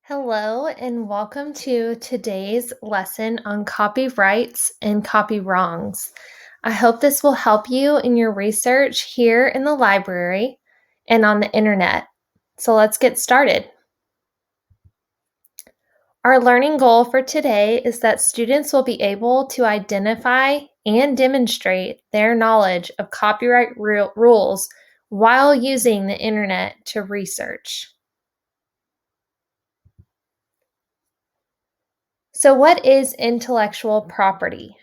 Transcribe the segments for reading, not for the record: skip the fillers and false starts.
Hello, and welcome to today's lesson on copyrights and copy wrongs. I hope this will help you in your research here in the library and on the internet. So let's get started. Our learning goal for today is that students will be able to identify and demonstrate their knowledge of copyright rules while using the internet to research. So, what is intellectual property?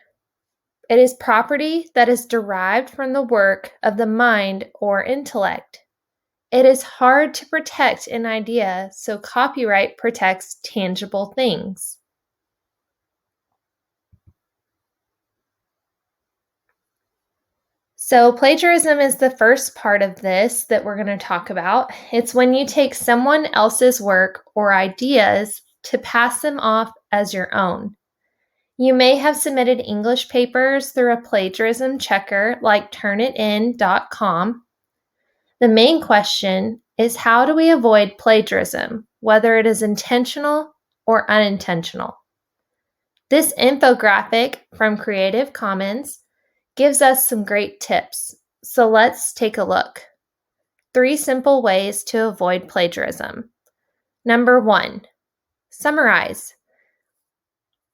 It is property that is derived from the work of the mind or intellect. It is hard to protect an idea, so copyright protects tangible things. So, plagiarism is the first part of this that we're going to talk about. It's when you take someone else's work or ideas to pass them off as your own. You may have submitted English papers through a plagiarism checker like turnitin.com. The main question is, how do we avoid plagiarism, whether it is intentional or unintentional? This infographic from Creative Commons gives us some great tips, so let's take a look. 3 simple ways to avoid plagiarism. Number 1, summarize.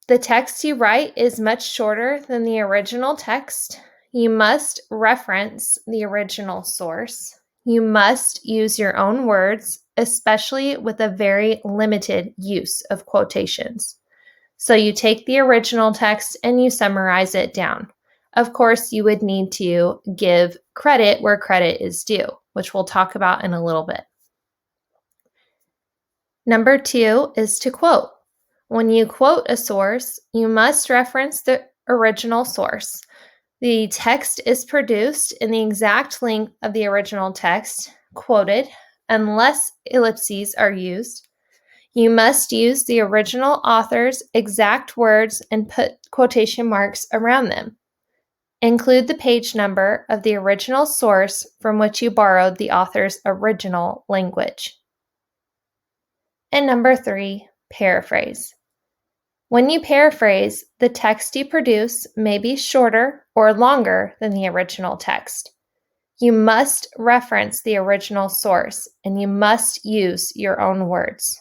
The text you write is much shorter than the original text. You must reference the original source. You must use your own words, especially with a very limited use of quotations. So you take the original text and you summarize it down. Of course, you would need to give credit where credit is due, which we'll talk about in a little bit. Number 2 is to quote. When you quote a source, you must reference the original source. The text is produced in the exact length of the original text quoted, unless ellipses are used. You must use the original author's exact words and put quotation marks around them. Include the page number of the original source from which you borrowed the author's original language. And number 3, paraphrase. When you paraphrase, the text you produce may be shorter or longer than the original text. You must reference the original source and you must use your own words.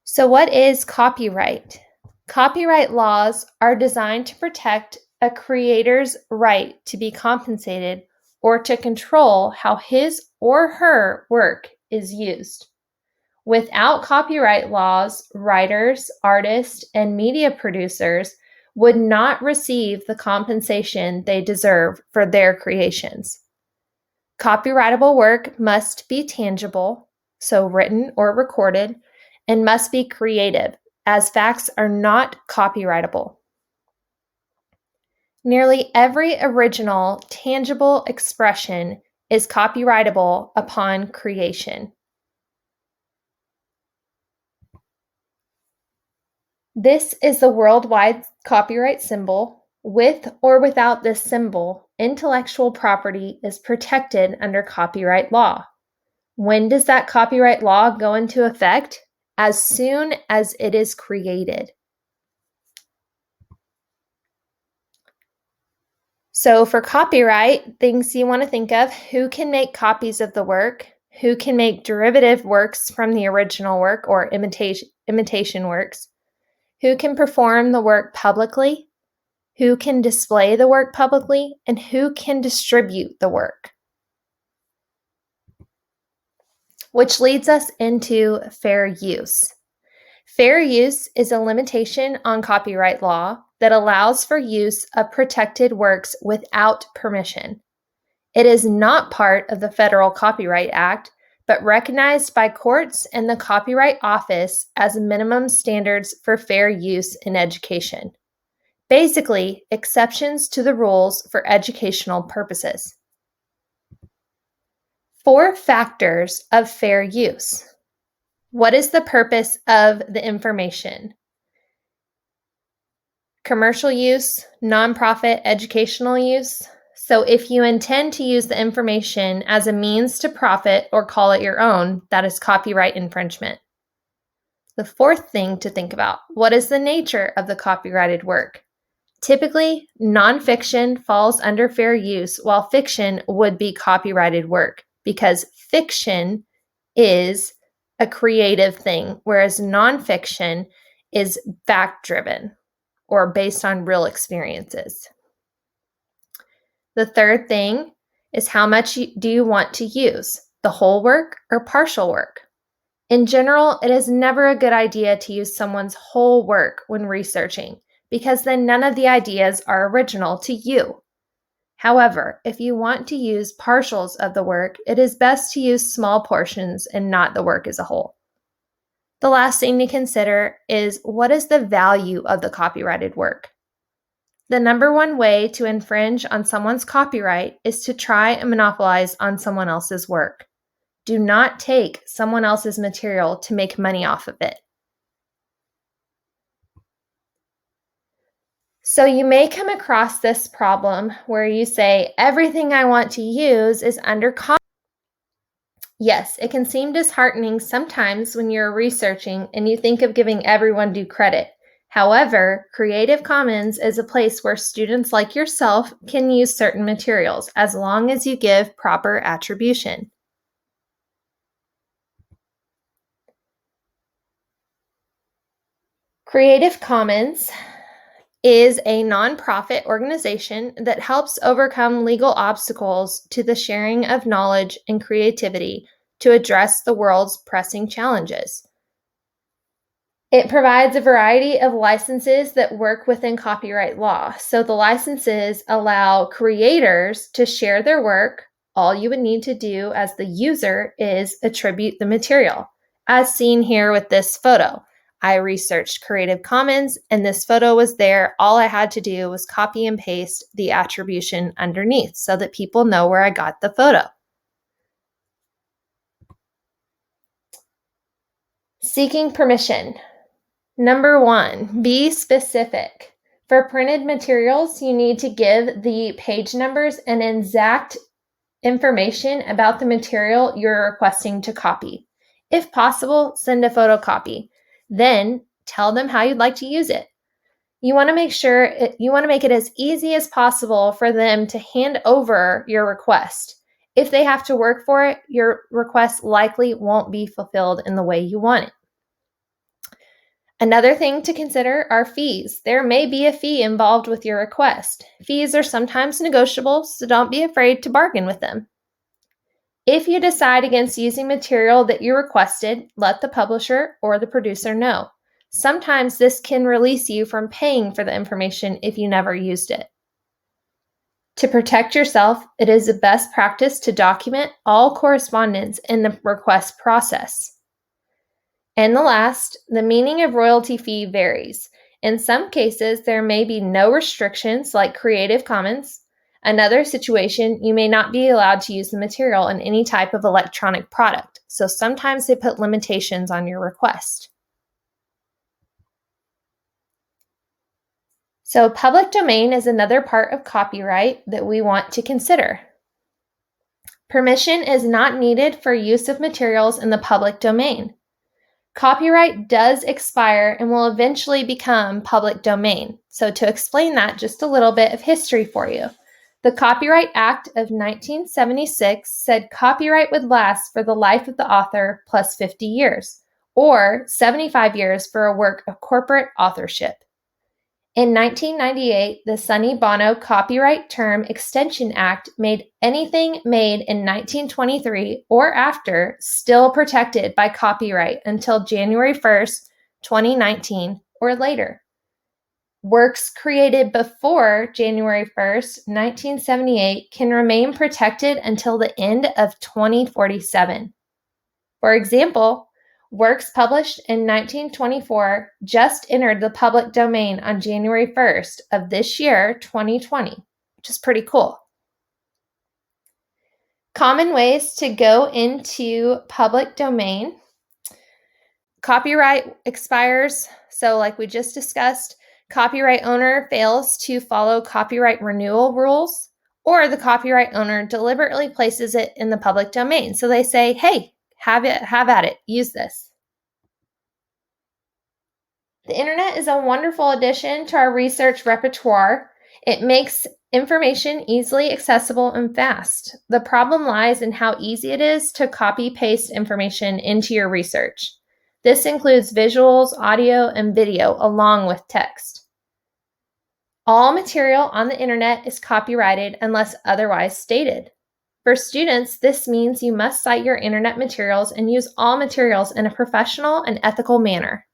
So, what is copyright? Copyright laws are designed to protect a creator's right to be compensated or to control how his or her work is used. Without copyright laws, writers, artists, and media producers would not receive the compensation they deserve for their creations. Copyrightable work must be tangible, so written or recorded, and must be creative, as facts are not copyrightable. Nearly every original, tangible expression is copyrightable upon creation. This is the worldwide copyright symbol. With or without this symbol, intellectual property is protected under copyright law. When does that copyright law go into effect? As soon as it is created. So for copyright, things you want to think of: who can make copies of the work? Who can make derivative works from the original work or imitation works? Who can perform the work publicly? Who can display the work publicly? And who can distribute the work? Which leads us into fair use. Fair use is a limitation on copyright law that allows for use of protected works without permission. It is not part of the Federal Copyright Act, but recognized by courts and the Copyright Office as minimum standards for fair use in education. Basically, exceptions to the rules for educational purposes. 4 factors of fair use. What is the purpose of the information? Commercial use, nonprofit educational use, So if you intend to use the information as a means to profit or call it your own, that is copyright infringement. The fourth thing to think about, what is the nature of the copyrighted work? Typically, nonfiction falls under fair use, while fiction would be copyrighted work because fiction is a creative thing, whereas nonfiction is fact-driven or based on real experiences. The third thing is how much do you want to use, the whole work or partial work? In general, it is never a good idea to use someone's whole work when researching, because then none of the ideas are original to you. However, if you want to use partials of the work, it is best to use small portions and not the work as a whole. The last thing to consider is what is the value of the copyrighted work? The number one way to infringe on someone's copyright is to try and monopolize on someone else's work. Do not take someone else's material to make money off of it. So you may come across this problem where you say, everything I want to use is under copyright. Yes, it can seem disheartening sometimes when you're researching and you think of giving everyone due credit. However, Creative Commons is a place where students like yourself can use certain materials as long as you give proper attribution. Creative Commons is a nonprofit organization that helps overcome legal obstacles to the sharing of knowledge and creativity to address the world's pressing challenges. It provides a variety of licenses that work within copyright law. So the licenses allow creators to share their work. All you would need to do as the user is attribute the material, as seen here with this photo. I researched Creative Commons and this photo was there. All I had to do was copy and paste the attribution underneath so that people know where I got the photo. Seeking permission. Number 1, be specific. For printed materials, you need to give the page numbers and exact information about the material you're requesting to copy. If possible, send a photocopy. Then tell them how you'd like to use it. You want to make it as easy as possible for them to hand over your request. If they have to work for it, your request likely won't be fulfilled in the way you want it. Another thing to consider are fees. There may be a fee involved with your request. Fees are sometimes negotiable, so don't be afraid to bargain with them. If you decide against using material that you requested, let the publisher or the producer know. Sometimes this can release you from paying for the information if you never used it. To protect yourself, it is the best practice to document all correspondence in the request process. And the last, the meaning of royalty fee varies. In some cases, there may be no restrictions like Creative Commons. Another situation, you may not be allowed to use the material in any type of electronic product. So sometimes they put limitations on your request. So public domain is another part of copyright that we want to consider. Permission is not needed for use of materials in the public domain. Copyright does expire and will eventually become public domain. So to explain that, just a little bit of history for you. The Copyright Act of 1976 said copyright would last for the life of the author plus 50 years, or 75 years for a work of corporate authorship. In 1998, the Sonny Bono Copyright Term Extension Act made anything made in 1923 or after still protected by copyright until January 1st, 2019 or later. Works created before January 1st, 1978 can remain protected until the end of 2047. For example, works published in 1924 just entered the public domain on January 1st of this year, 2020, which is pretty cool. Common ways to go into public domain. Copyright expires, so like we just discussed, copyright owner fails to follow copyright renewal rules, or the copyright owner deliberately places it in the public domain. So they say, hey, have at it, use this. The internet is a wonderful addition to our research repertoire. It makes information easily accessible and fast. The problem lies in how easy it is to copy-paste information into your research. This includes visuals, audio, and video, along with text. All material on the internet is copyrighted unless otherwise stated. For students, this means you must cite your internet materials and use all materials in a professional and ethical manner.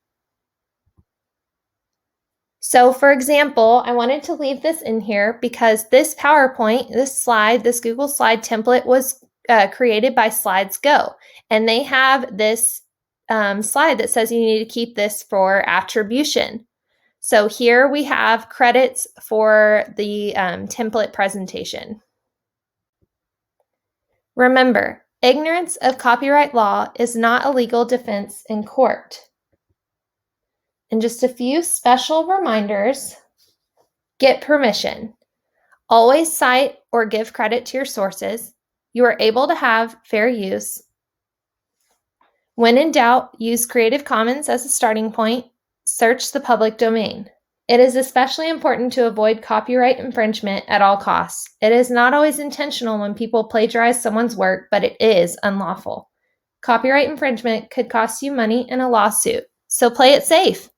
So, for example, I wanted to leave this in here because this PowerPoint, this Google Slide template was created by Slides Go. And they have this slide that says you need to keep this for attribution. So here we have credits for the template presentation. Remember, ignorance of copyright law is not a legal defense in court. And just a few special reminders. Get permission. Always cite or give credit to your sources. You are able to have fair use. When in doubt, use Creative Commons as a starting point. Search the public domain. It is especially important to avoid copyright infringement at all costs. It is not always intentional when people plagiarize someone's work, but it is unlawful. Copyright infringement could cost you money in a lawsuit, so play it safe.